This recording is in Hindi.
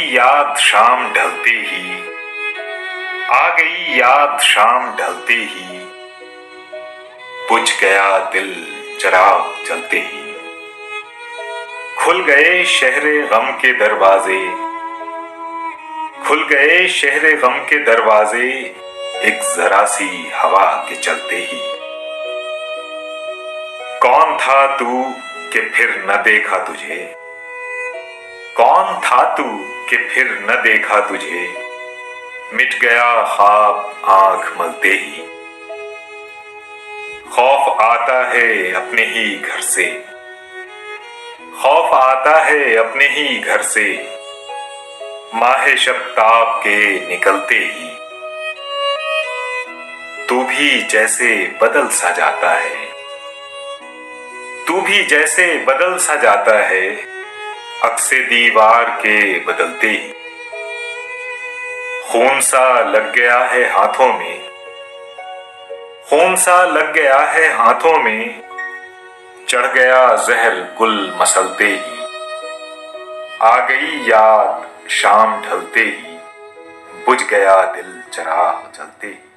याद शाम ढलते ही, आ गई याद शाम ढलते ही, बुझ गया दिल चिराग जलते ही। खुल गए शहरे गम के दरवाजे, खुल गए शहरे गम के दरवाजे, एक जरा सी हवा के चलते ही। कौन था तू कि फिर न देखा तुझे, कौन था तू कि फिर न देखा तुझे, मिट गया ख्वाब आंख मलते ही। खौफ आता है अपने ही घर से, खौफ आता है अपने ही घर से, माहे शब्ताब के निकलते ही। तू भी जैसे बदल सा जाता है, तू भी जैसे बदल सा जाता है, अक्से दीवार के बदलते ही। खून सा लग गया है हाथों में, खून सा लग गया है हाथों में, चढ़ गया जहर गुल मसलते ही। आ गई याद शाम ढलते ही, बुझ गया दिल चिराग जलते ही।